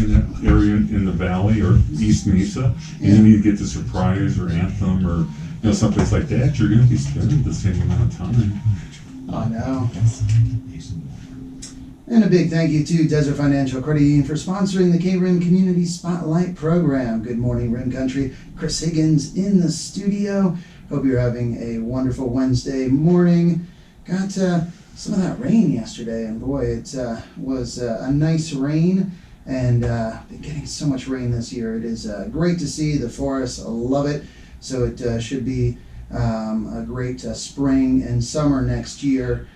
in that area in the valley or East Mesa, and you need to get to Surprise or Anthem or someplace like that, you're going to be spending the same amount of time. I know. And a big thank you to Desert Financial Credit Union for sponsoring the KRIM Community Spotlight Program. Good morning, Rim Country. Chris Higgins in the studio. Hope you're having a wonderful Wednesday morning. Got some of that rain yesterday, and boy, it was a nice rain, and been getting so much rain this year. It is great to see. The forests love it, so it should be a great spring and summer next year.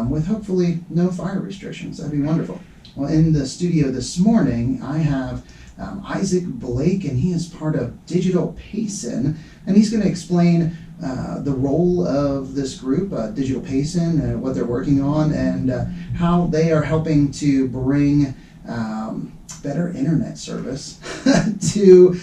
With hopefully no fire restrictions. That'd be wonderful. Well, in the studio this morning, I have Isaac Blake, and he is part of Digital Payson, and he's going to explain the role of this group, Digital Payson, what they're working on, and how they are helping to bring better internet service to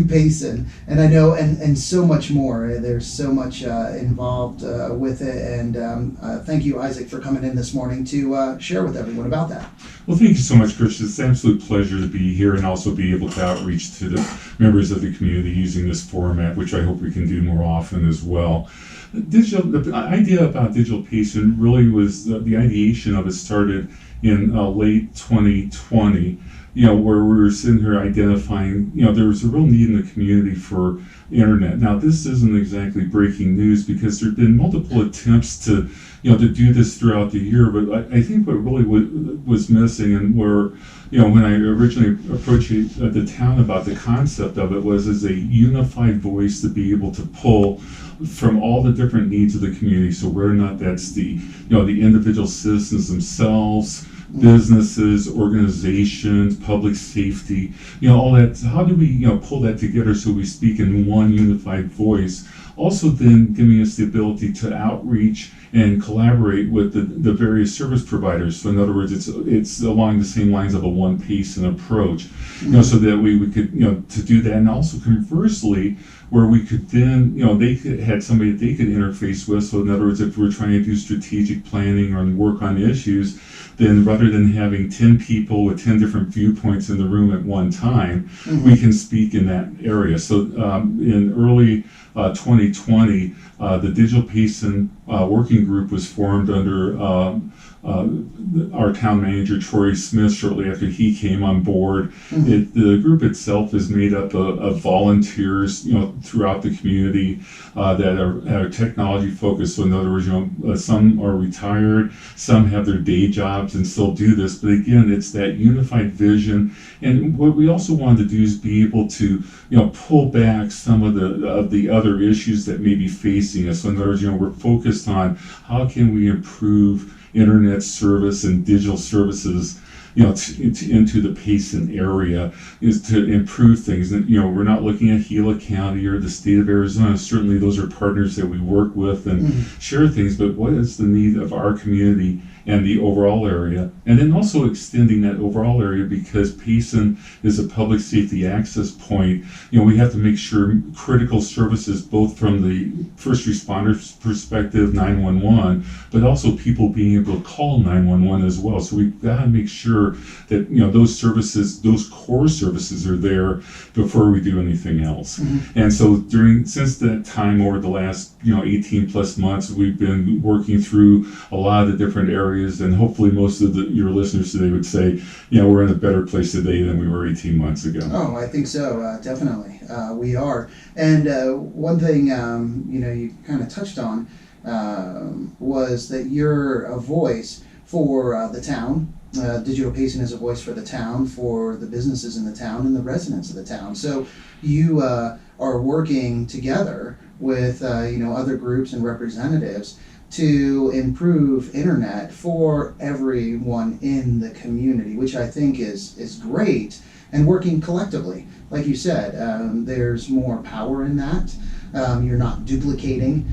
Payson, and I know, and so much more. There's so much involved with it, and thank you, Isaac, for coming in this morning to share with everyone about that. Well, thank you so much, Chris. It's an absolute pleasure to be here and also be able to outreach to the members of the community using this format, which I hope we can do more often as well. The idea about Digital Payson really was the ideation of it started in late 2020, where we were sitting here identifying, there was a real need in the community for internet. Now, this isn't exactly breaking news because there have been multiple attempts to do this throughout the year, but I think what really was missing, and where, when I originally approached the town about the concept of it, was as a unified voice to be able to pull from all the different needs of the community. So whether or not that's the individual citizens themselves, businesses, organizations, public safety, all that. How do we, pull that together so we speak in one unified voice? Also then giving us the ability to outreach and collaborate with the various service providers. So in other words, it's along the same lines of a one Payson approach, so that we could, to do that. And also conversely, where we could then, they had somebody that they could interface with. So in other words, if we're trying to do strategic planning or work on issues, then rather than having 10 people with 10 different viewpoints in the room at one time, we can speak in that area. So in early 2020, the Digital Payson working group was formed under our town manager, Troy Smith, shortly after he came on board. The group itself is made up of volunteers, throughout the community that are technology focused. So in other words, some are retired, some have their day jobs and still do this. But again, it's that unified vision. And what we also wanted to do is be able to, pull back some of the other issues that may be facing us. So in other words, we're focused on how can we improve internet service and digital services, into the Payson area, is to improve things. And we're not looking at Gila County or the state of Arizona. Certainly, those are partners that we work with and share things. But what is the need of our community and the overall area? And then also extending that overall area, because Payson is a public safety access point. We have to make sure critical services, both from the first responders perspective, 911, but also people being able to call 911 as well. So we've got to make sure that those services, those core services, are there before we do anything else. And so since that time, over the last 18 plus months, we've been working through a lot of the different areas, and hopefully most of your listeners today would say, we're in a better place today than we were 18 months ago. Oh, I think so, definitely. We are. And one thing, you kind of touched on was that you're a voice for the town. Digital Payson is a voice for the town, for the businesses in the town and the residents of the town. So you are working together with other groups and representatives to improve internet for everyone in the community, which I think is great, and working collectively. Like you said, there's more power in that. You're not duplicating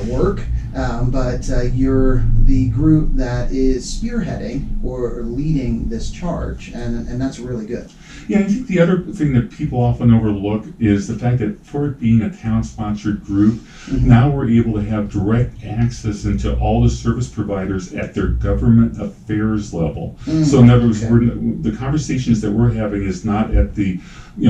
work, but you're the group that is spearheading or leading this charge, and that's really good. Yeah, I think the other thing that people often overlook is the fact that for it being a town-sponsored group, now we're able to have direct access into all the service providers at their government affairs level. So in other words, the conversations that we're having is not at the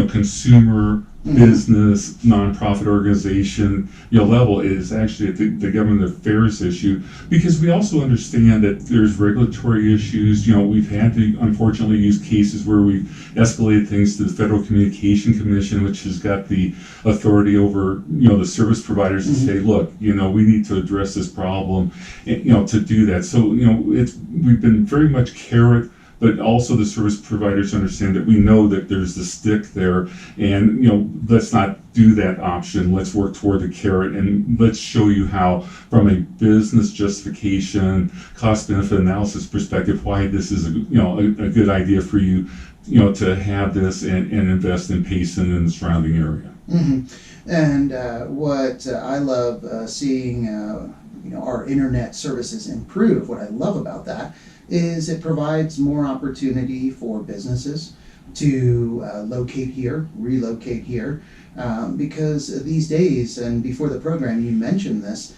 consumer business, nonprofit organization, level. It is actually at the government affairs issue, because we also understand that there's regulatory issues. We've had to unfortunately use cases where we've escalated things to the Federal Communication Commission, which has got the authority over the service providers to say, look, we need to address this problem, to do that. So we've been very much carrot, but also the service providers understand that we know that there's the stick there, and let's not do that option. Let's work toward the carrot, and let's show you how, from a business justification, cost-benefit analysis perspective, why this is a good idea for you, to have this and invest in Payson and the surrounding area. And what I love seeing, our internet services improve. What I love about that is it provides more opportunity for businesses to locate here, relocate here, because these days, and before the program you mentioned this,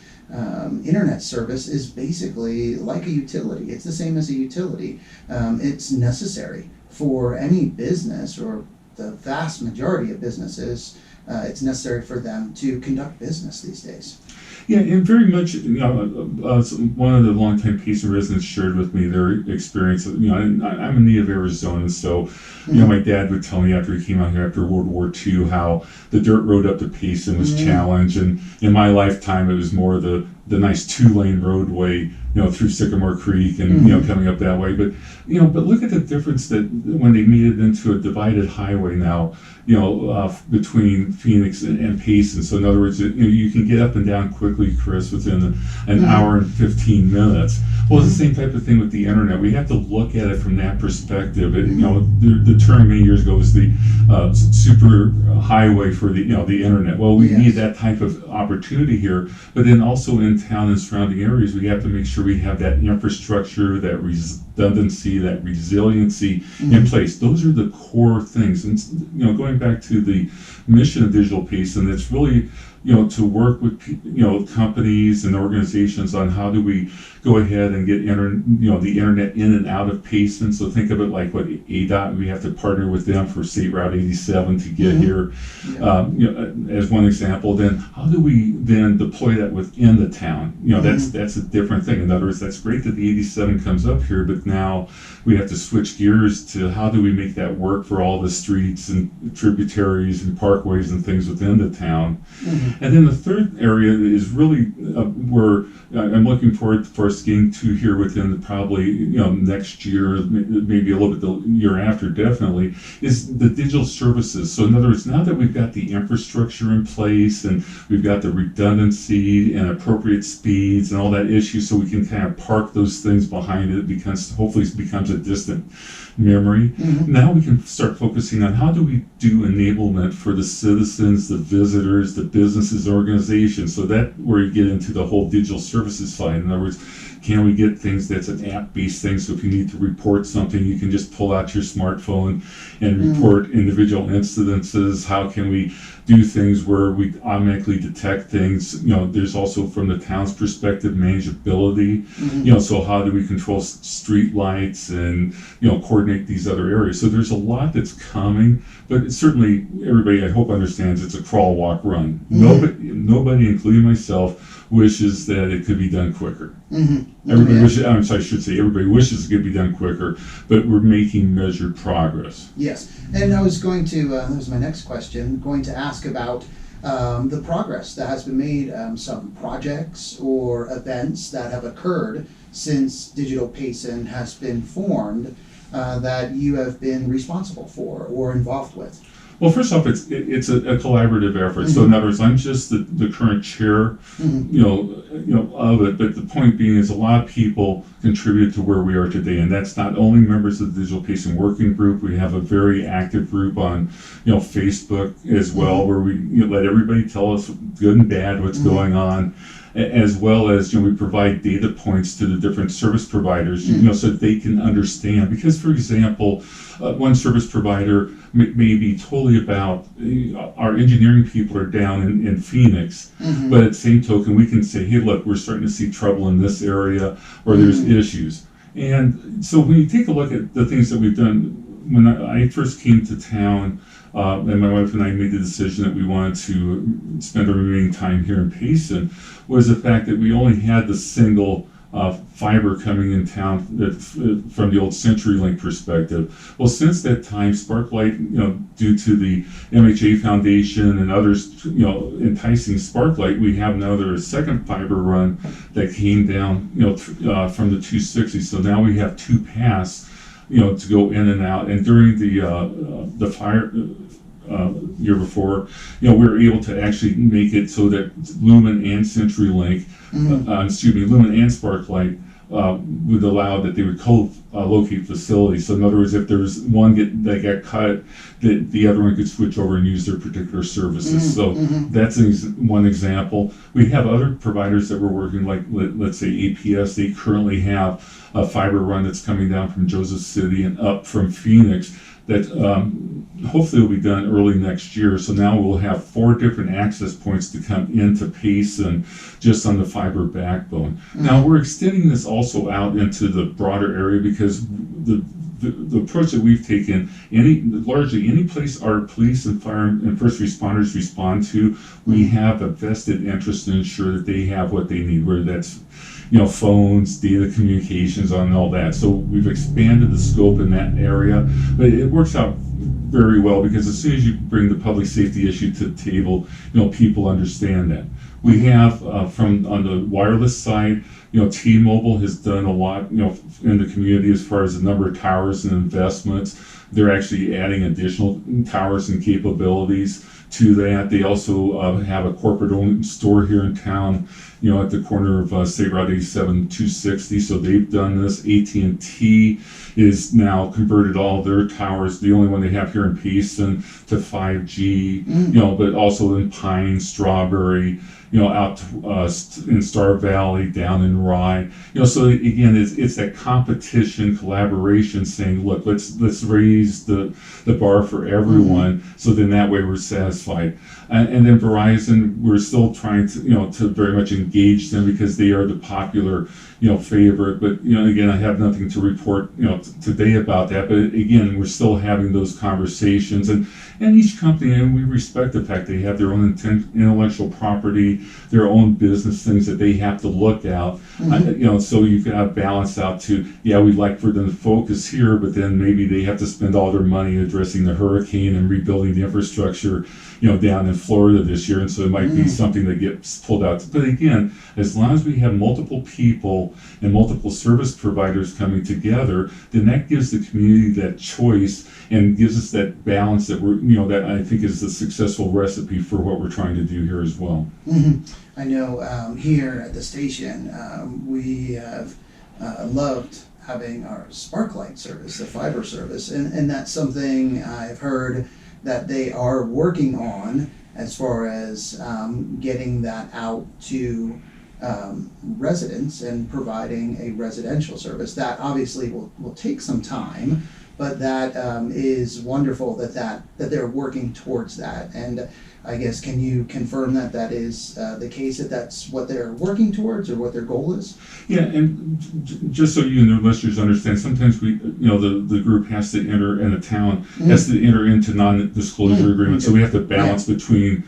internet service is basically like a utility. It's the same as a utility. It's necessary for any business, or the vast majority of businesses. It's necessary for them to conduct business these days. Yeah, and very much, one of the longtime Payson residents shared with me their experience. I'm a native Arizonan, so, my dad would tell me after he came out here after World War II how the dirt road up to Payson was challenged, and in my lifetime it was more the nice 2-lane roadway, through Sycamore Creek and, coming up that way. But look at the difference that when they made it into a divided highway now, between Phoenix and Payson. So in other words, you can get up and down quickly, Chris, within an hour and 15 minutes. Well, it's the same type of thing with the internet. We have to look at it from that perspective. The term many years ago was the super highway for the internet. Well, we need that type of opportunity here, but then also in town and surrounding areas, we have to make sure we have that infrastructure, that redundancy, that resiliency in place. Those are the core things. And going back to the mission of Digital Payson, it's really to work with companies and organizations on how do we go ahead and get the internet in and out of Payson. So think of it like what ADOT, we have to partner with them for State Route 87 to get here, as one example. Then how do we then deploy that within the town? That's a different thing. In other words, that's great that the 87 comes up here, but now we have to switch gears to how do we make that work for all the streets and tributaries and parkways and things within the town. And then the third area is really where I'm looking forward for us getting to here within probably next year, maybe a little bit the year after, definitely, is the digital services. So in other words, now that we've got the infrastructure in place and we've got the redundancy and appropriate speeds and all that issue, so we can kind of park those things behind it, because hopefully it becomes a distant memory. Now we can start focusing on how do we do enablement for the citizens, the visitors, the businesses, organizations. So that where you get into the whole digital services side. In other words, can we get things that's an app-based thing, so if you need to report something, you can just pull out your smartphone and report individual incidences? How can we do things where we automatically detect things? There's also, from the town's perspective, manageability. So how do we control street lights and coordinate these other areas? So there's a lot that's coming, but certainly everybody, I hope, understands it's a crawl, walk, run. Nobody, including myself, wishes that it could be done quicker. Everybody wishes, I should say, everybody wishes it could be done quicker, but we're making measured progress. Yes, and I was going to, that was my next question, going to ask about the progress that has been made, some projects or events that have occurred since Digital Payson has been formed that you have been responsible for or involved with. Well, first off, it's a collaborative effort. So in other words, I'm just the current chair, of it. But the point being is a lot of people contribute to where we are today, and that's not only members of the Digital Payson Working Group. We have a very active group on, Facebook as well, where we let everybody tell us good and bad what's going on. as well as, we provide data points to the different service providers, so that they can understand. Because, for example, one service provider may be totally about, our engineering people are down in Phoenix, but at the same token, we can say, hey, look, we're starting to see trouble in this area, or there's issues. And so when you take a look at the things that we've done, when I first came to town, and my wife and I made the decision that we wanted to spend our remaining time here in Payson, was the fact that we only had the single fiber coming in town from the old CenturyLink perspective. Well, since that time, Sparklight, due to the MHA Foundation and others, enticing Sparklight, we have now there's a second fiber run that came down, from the 260. So now we have two paths, to go in and out. And during the fire year before, we were able to actually make it so that Lumen and CenturyLink, Lumen and Sparklight would allow that they would co-locate facilities. So in other words, if there's one that got cut, the other one could switch over and use their particular services. So that's one example. We have other providers that we're working, like let's say APS. They currently have a fiber run that's coming down from Joseph City and up from Phoenix that hopefully will be done early next year. So now we'll have 4 different access points to come into Payson just on the fiber backbone. Now we're extending this also out into the broader area, because the approach that we've taken, largely any place our police and fire and first responders respond to, we have a vested interest in ensure that they have what they need, whether that's phones, data communications, and all that. So we've expanded the scope in that area, but it works out very well, because as soon as you bring the public safety issue to the table, people understand that. We have on the wireless side, T-Mobile has done a lot, in the community as far as the number of towers and investments. They're actually adding additional towers and capabilities to that. They also have a corporate-owned store here in town, at the corner of State Route 87 260. So they've done this. AT&T is now converted all their towers, the only one they have here in Payson, to 5G. But also in Pine, Strawberry, out in Star Valley, down in Rye. So again, it's that competition, collaboration, saying, look, let's raise the bar for everyone. So then that way we're satisfied. And then Verizon, we're still trying to very much engage them, because they are the popular favorite. But again, I have nothing to report today about that. But again, we're still having those conversations, and each company, and we respect the fact they have their own intellectual property, their own business things that they have to look out. So you've got to balance out to, we'd like for them to focus here, but then maybe they have to spend all their money addressing the hurricane and rebuilding the infrastructure down in Florida this year, and so it might be something that gets pulled out. But again, as long as we have multiple people and multiple service providers coming together, then that gives the community that choice and gives us that balance that that I think is the successful recipe for what we're trying to do here as well. I know here at the station, we have loved having our Sparklight service, the fiber service, and that's something I've heard that they are working on as far as getting that out to residents and providing a residential service. That obviously will take some time, but that is wonderful that they're working towards that. And I guess, can you confirm that is the case, that that's what they're working towards, or what their goal is? Yeah, and just so you and the listeners understand, sometimes we, the group has to enter, and the town has to enter into non-disclosure agreements. So we have to balance between,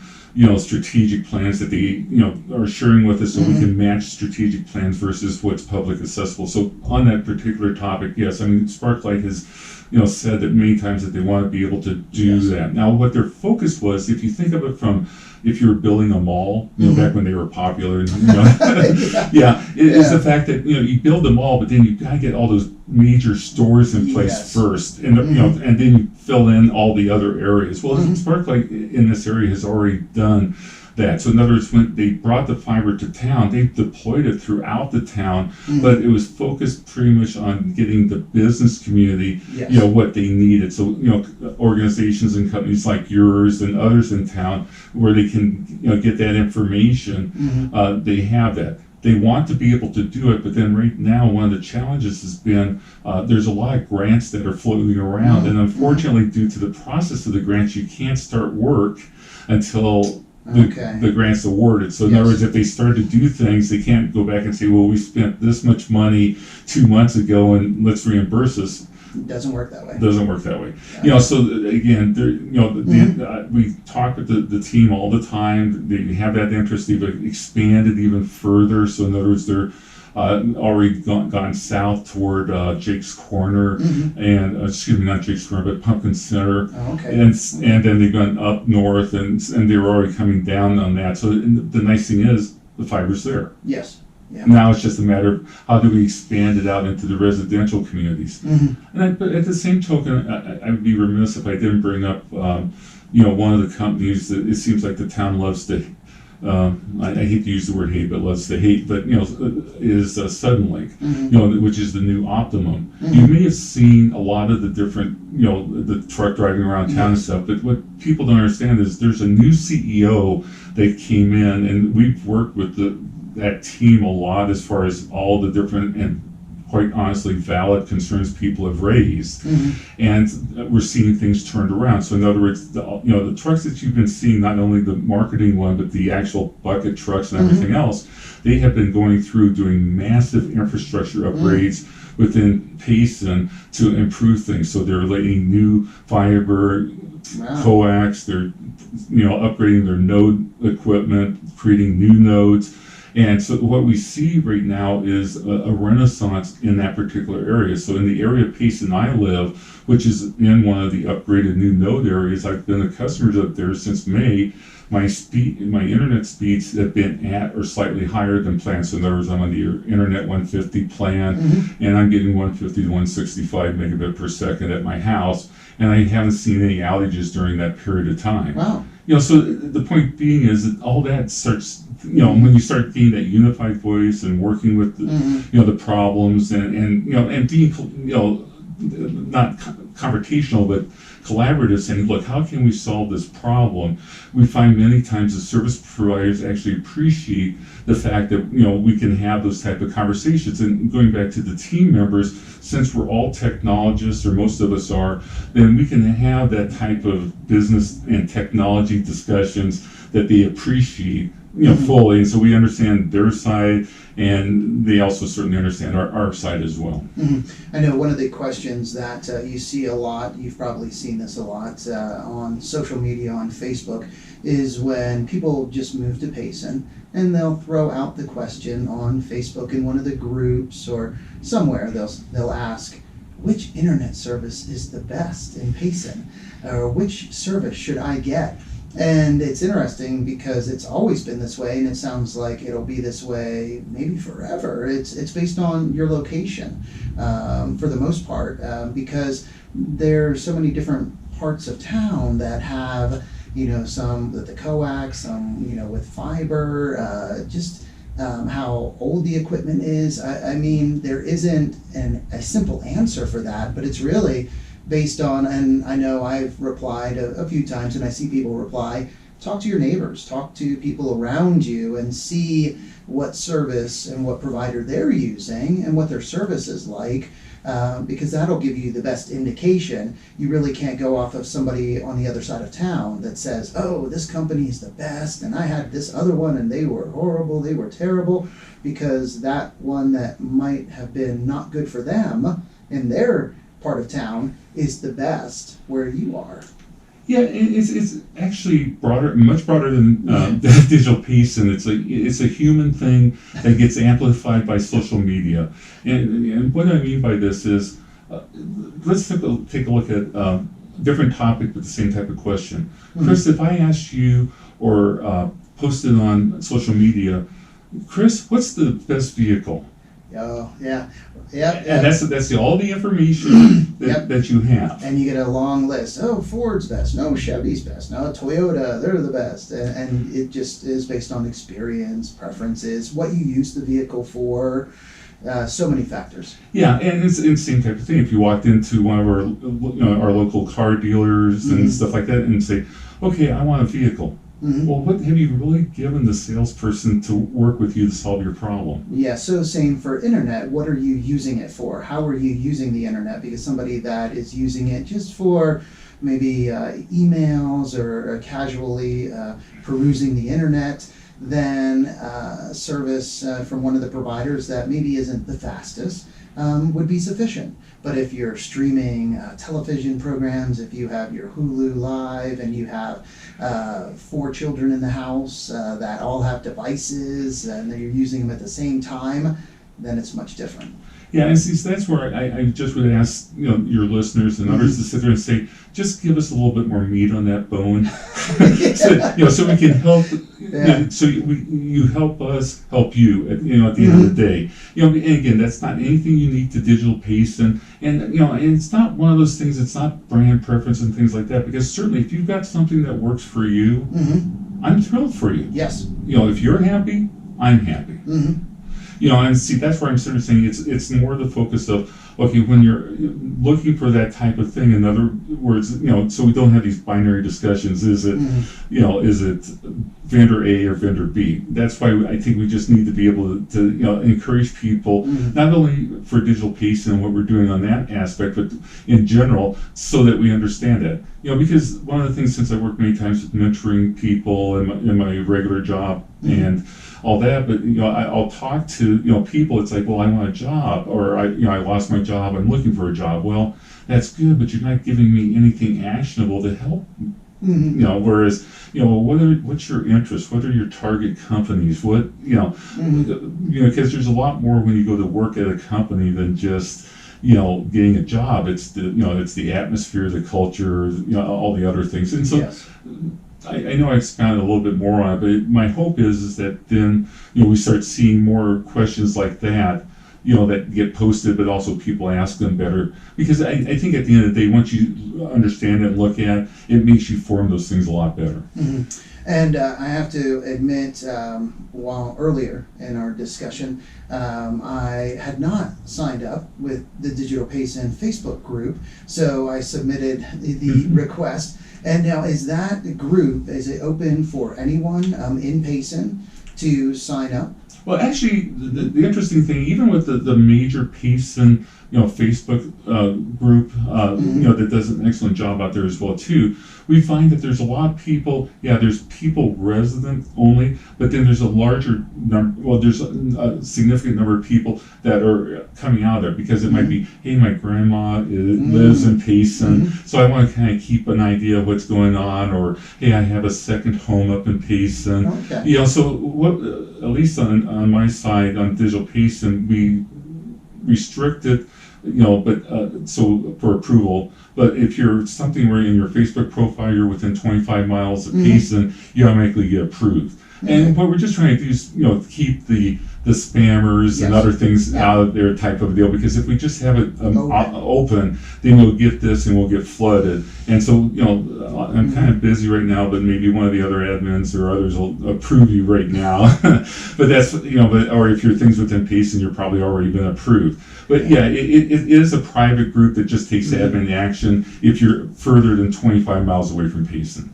strategic plans that they, are sharing with us, so we can match strategic plans versus what's public accessible. So on that particular topic, yes, I mean, Sparklight has, said that many times that they want to be able to do that. Now, what their focus was, if you think of it from, if you were building a mall, back when they were popular, and, is the fact that, you build the mall, but then you gotta get all those major stores in place first, and and then you fill in all the other areas. Well, Sparklight in this area has already done that. So in other words, when they brought the fiber to town, they deployed it throughout the town, but it was focused pretty much on getting the business community, Yes. what they needed. So, organizations and companies like yours and others in town where they can, get that information, they have that. They want to be able to do it, but then right now one of the challenges has been there's a lot of grants that are floating around, and unfortunately, due to the process of the grants, you can't start work until the grant's awarded. So in other words, if they start to do things, they can't go back and say, well, we spent this much money 2 months ago and let's reimburse us. It doesn't work that way. It doesn't work that way. So again, we talk with the team all the time. They have that interest. They've expanded even further. So in other words, they're already gone south toward Jake's Corner, and excuse me, not Jake's Corner, but Pumpkin Center. Oh, okay. And then they've gone up north, and they were already coming down on that. So the nice thing is the fiber's there. Yes. Yeah. Now it's just a matter of how do we expand it out into the residential communities. But at the same token, I would be remiss if I didn't bring up, one of the companies that it seems like the town loves to. I hate to use the word hate, but loves to hate. But is Suddenlink, which is the new Optimum. You may have seen a lot of the different, the truck driving around town and stuff. But what people don't understand is there's a new CEO that came in, and we've worked with that team a lot as far as all the different and quite honestly valid concerns people have raised, and we're seeing things turned around. So in other words, the trucks that you've been seeing, not only the marketing one, but the actual bucket trucks and everything else, they have been going through doing massive infrastructure upgrades within Payson to improve things. So they're laying new fiber, coax, they're upgrading their node equipment, creating new nodes. And so what we see right now is a renaissance in that particular area. So in the area of Payson I live, which is in one of the upgraded new node areas, I've been a customer up there since May. My internet speeds have been at or slightly higher than planned. So in other words, I'm on the internet 150 plan, and I'm getting 150 to 165 megabit per second at my house, and I haven't seen any outages during that period of time. Wow. So the point being is that all that starts, when you start getting that unified voice and working with the problems and being, not confrontational, but collaborative, saying, look, how can we solve this problem? We find many times the service providers actually appreciate the fact that, we can have those type of conversations. And going back to the team members, since we're all technologists, or most of us are, then we can have that type of business and technology discussions that they appreciate, fully. And so we understand their side, and they also certainly understand our side as well. I know one of the questions that you see a lot, you've probably seen this a lot on social media, on Facebook, is when people just move to Payson and they'll throw out the question on Facebook in one of the groups or somewhere. They'll ask, which internet service is the best in Payson? Or which service should I get? And it's interesting because it's always been this way, and it sounds like it'll be this way maybe forever. It's based on your location for the most part, because there's so many different parts of town that have, some with the coax, some, with fiber, just how old the equipment is. I mean, there isn't a simple answer for that, but it's really based on, and I know I've replied a few times, and I see people reply, talk to your neighbors, talk to people around you, and see what service and what provider they're using and what their service is like, because that'll give you the best indication. You really can't go off of somebody on the other side of town that says, oh, this company is the best, and I had this other one, and they were horrible, they were terrible, because that one that might have been not good for them in their part of town is the best where you are. Yeah, it's actually much broader than Digital Payson. It's a human thing that gets amplified by social media. And what I mean by this is, let's take a look at a different topic with the same type of question. Chris, if I asked you or posted on social media, Chris, what's the best vehicle? Oh, yeah. Yep. And that's all the information that you have. And you get a long list. Oh, Ford's best. No, Chevy's best. No, Toyota, they're the best. And it just is based on experience, preferences, what you use the vehicle for, so many factors. Yeah, and it's the same type of thing. If you walked into one of our local car dealers and stuff like that and say, okay, I want a vehicle. Well, what have you really given the salesperson to work with you to solve your problem? Yeah, so same for internet. What are you using it for? How are you using the internet? Because somebody that is using it just for maybe emails or casually perusing the internet, then service from one of the providers that maybe isn't the fastest would be sufficient. But if you're streaming television programs, if you have your Hulu Live and you have 4 children in the house that all have devices and you're using them at the same time, then it's much different. Yeah, and see, so that's where I just would ask your listeners and others to sit there and say, just give us a little bit more meat on that bone, so we can help. So you help us help you. At the end of the day, and again, that's not anything unique to Digital Payson, and and it's not one of those things. It's not brand preference and things like that. Because certainly, if you've got something that works for you, I'm thrilled for you. Yes. If you're happy, I'm happy. And see, that's where I'm sort of saying it's more the focus of, okay, when you're looking for that type of thing, in other words, so we don't have these binary discussions. Is it, is it vendor A or vendor B? That's why I think we just need to be able to encourage people, not only for Digital Payson and what we're doing on that aspect, but in general, so that we understand it. Because one of the things, since I work many times with mentoring people in my regular job and all that, but I'll talk to people. It's like, well, I want a job, or I lost my job. I'm looking for a job. Well, that's good, but you're not giving me anything actionable to help. Whereas what's your interest? What are your target companies? What because there's a lot more when you go to work at a company than just getting a job. It's the atmosphere, the culture, all the other things. And so. Yes. I know I expounded a little bit more on it, but my hope is that then we start seeing more questions like that, that get posted, but also people ask them better. Because I think at the end of the day, once you understand it and look at it, it makes you form those things a lot better. And I have to admit, while earlier in our discussion, I had not signed up with the Digital Payson Facebook group, so I submitted the request. And now, is that group, is it open for anyone in Payson to sign up? Well, actually, the interesting thing, even with the major Payson, Facebook group, that does an excellent job out there as well too, we find that there's a lot of people. Yeah, there's people resident only, but then there's a larger number. Well, there's a significant number of people that are coming out of there because it might be, hey, my grandma lives in Payson, so I want to kind of keep an idea of what's going on, or hey, I have a second home up in Payson. Okay. So what, at least on my side on Digital Payson, we restrict it, but so for approval. But if you're something where in your Facebook profile you're within 25 miles of Payson, you automatically get approved. And what we're just trying to do is, keep the spammers and other things out of there type of deal. Because if we just have it open, then we'll get this and we'll get flooded. And so, I'm kind of busy right now, but maybe one of the other admins or others will approve you right now. But that's, or if your things within Payson, you're probably already been approved. But yeah, it is a private group that just takes admin action if you're further than 25 miles away from Payson.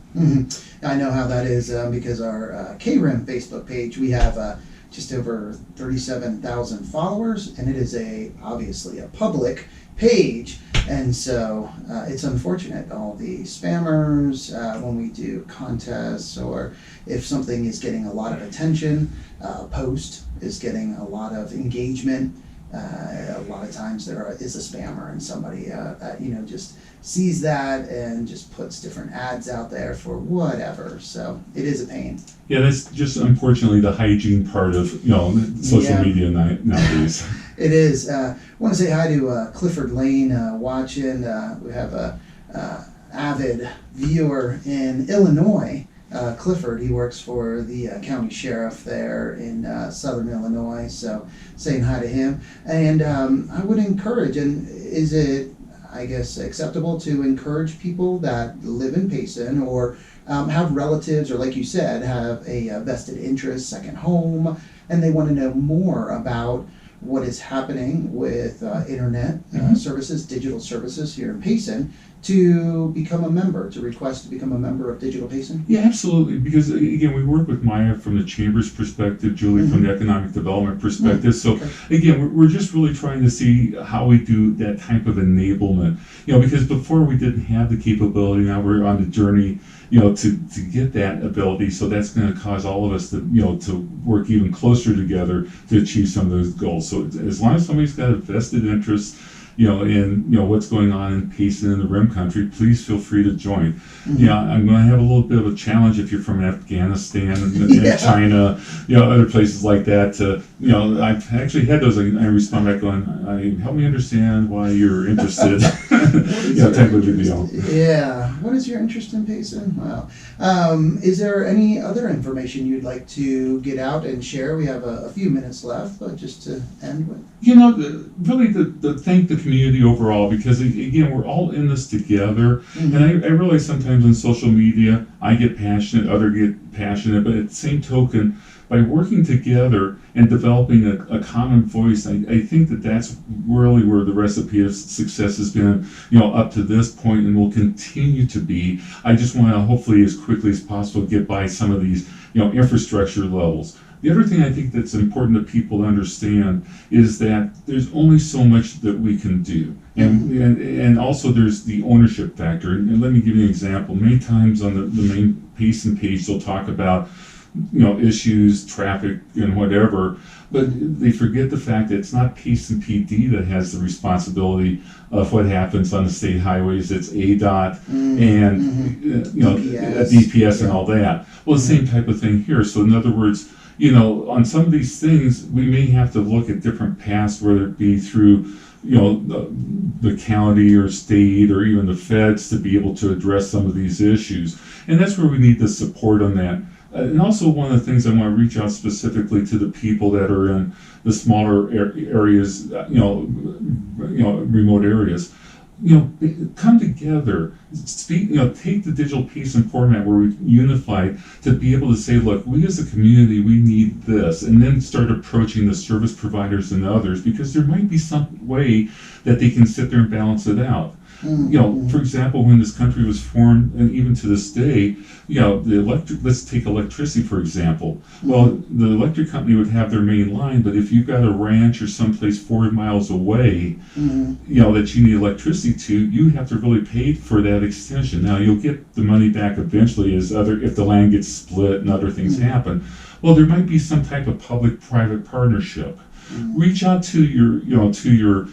I know how that is because our KRIM Facebook page, we have just over 37,000 followers, and it is obviously a public page, and so it's unfortunate, all the spammers when we do contests, or if something is getting a lot of attention, a post is getting a lot of engagement. A lot of times there is a spammer and somebody that just sees that and just puts different ads out there for whatever. So it is a pain. Yeah, that's just unfortunately the hygiene part of social media nowadays. It is. I want to say hi to Clifford Lane watching. We have a avid viewer in Illinois. Clifford. He works for the county sheriff there in southern Illinois, so saying hi to him. And I would encourage, and is it, I guess, acceptable to encourage people that live in Payson or have relatives, or like you said, have a vested interest, second home, and they want to know more about what is happening with internet services, digital services here in Payson, to become a member, to request to become a member of Digital Payson? Yeah, absolutely. Because again, we work with Maya from the Chamber's perspective, Julie from the economic development perspective. So again, we're just really trying to see how we do that type of enablement. Because before we didn't have the capability, now we're on the journey, to get that ability. So that's going to cause all of us to, to work even closer together to achieve some of those goals. So as long as somebody's got a vested interest, in what's going on in Payson and the Rim country, please feel free to join. I'm going to have a little bit of a challenge if you're from Afghanistan and China, other places like that. I've actually had those. I respond back going, help me understand why you're interested. Type of a deal. Yeah. What is your interest in Payson? Wow. Is there any other information you'd like to get out and share? We have a few minutes left, but just to end with. Really to thank the community overall, because again, we're all in this together. And I realize sometimes on social media, I get passionate, others get passionate, but at the same token, by working together and developing a common voice, I think that's really where the recipe of success has been, up to this point, and will continue to be. I just want to hopefully as quickly as possible get by some of these, infrastructure levels. The other thing I think that's important to people to understand is that there's only so much that we can do. And also there's the ownership factor. And let me give you an example. Many times on the main Payson page, they'll talk about, issues, traffic, and whatever, but they forget the fact that it's not Payson PD that has the responsibility of what happens on the state highways. It's ADOT and DPS and all that. Well, the same type of thing here. So in other words, on some of these things, we may have to look at different paths, whether it be through, the county or state or even the feds, to be able to address some of these issues. And that's where we need the support on that. And also one of the things I want to reach out specifically to the people that are in the smaller areas, remote areas. Come together, speak, take the Digital Payson format where we unify to be able to say, look, we as a community, we need this, and then start approaching the service providers and others, because there might be some way that they can sit there and balance it out. For example, when this country was formed, and even to this day, let's take electricity, for example. Well, the electric company would have their main line, but if you've got a ranch or someplace 4 miles away, that you need electricity to, you have to really pay for that extension. Now, you'll get the money back eventually if the land gets split and other things happen. Well, there might be some type of public-private partnership. Reach out to your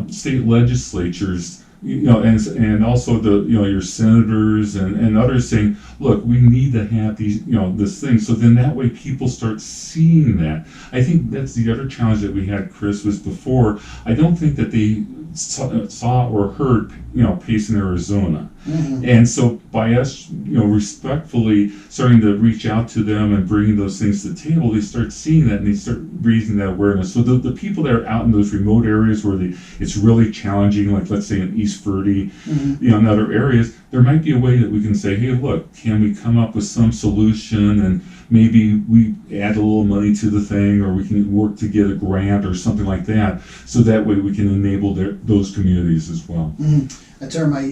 state legislatures, and also your senators and others, saying, look, we need to have these, this thing. So then that way people start seeing that. I think that's the other challenge that we had, Chris, was before, I don't think that they saw or heard, Payson, Arizona. And so by us, respectfully starting to reach out to them and bringing those things to the table, they start seeing that and they start raising that awareness. So the people that are out in those remote areas where it's really challenging, like let's say in East Verde, in other areas, there might be a way that we can say, hey, look, can we come up with some solution, and maybe we add a little money to the thing, or we can work to get a grant or something like that, so that way we can enable those communities as well. A term I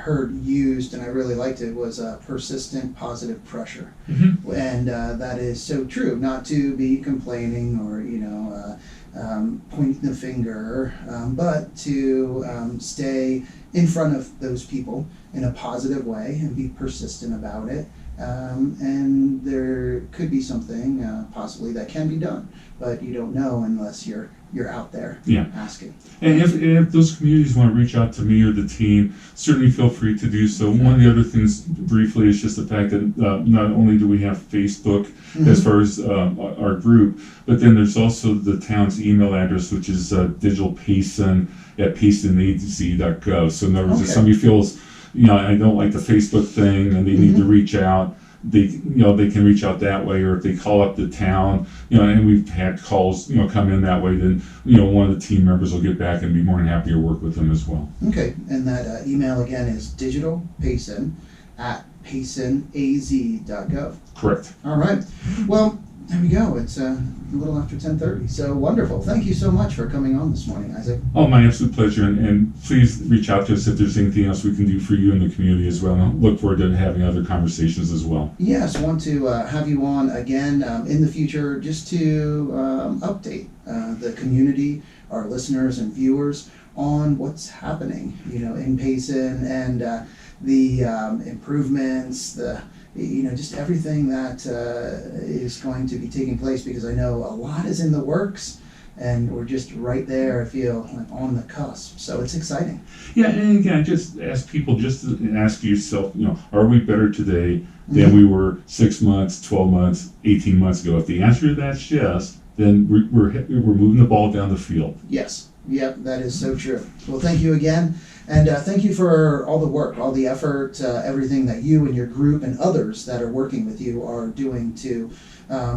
heard used, and I really liked it, was persistent positive pressure. And that is so true, not to be complaining or, pointing the finger, but to stay in front of those people in a positive way and be persistent about it. And there could be something possibly that can be done, but you don't know unless you're out there asking. And if those communities want to reach out to me or the team, certainly feel free to do so. One of the other things briefly is just the fact that not only do we have Facebook as far as our group, but then there's also the town's email address, which is digitalpayson@paysonaz.gov. So in other words, if somebody feels, I don't like the Facebook thing and they need to reach out, they can reach out that way, or if they call up the town, and we've had calls, come in that way, then, one of the team members will get back and be more than happy to work with them as well. Okay, and that email again is Digital Payson at paysonaz.gov. Correct. All right. Well, there we go. It's a little after 10:30. So wonderful. Thank you so much for coming on this morning, Isaac. Oh, my absolute pleasure. And please reach out to us if there's anything else we can do for you in the community as well. And I look forward to having other conversations as well. Yes, want to have you on again in the future just to update the community, our listeners and viewers on what's happening, in Payson and the improvements, just everything that is going to be taking place, because I know a lot is in the works and we're just right there, I feel, like on the cusp. So it's exciting. Yeah, and again, I just ask people, just to ask yourself, are we better today than we were 6 months, 12 months, 18 months ago? If the answer to that's yes, then we're moving the ball down the field. Yes. Yep, that is so true. Well, thank you again. And thank you for all the work, all the effort, everything that you and your group and others that are working with you are doing to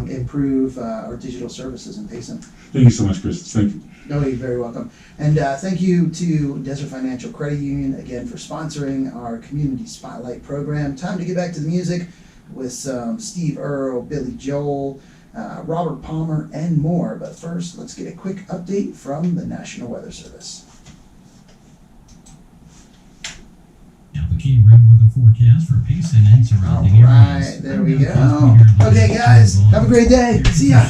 improve our digital services in Payson. Thank you so much, Chris. Thank you. No, you're very welcome. And thank you to Desert Financial Credit Union again for sponsoring our Community Spotlight program. Time to get back to the music with Steve Earle, Billy Joel, Robert Palmer, and more. But first, let's get a quick update from the National Weather Service. Now the KRIM weather forecast for Payson and surrounding All right, areas. there we go. Okay, guys, have a great day. See ya.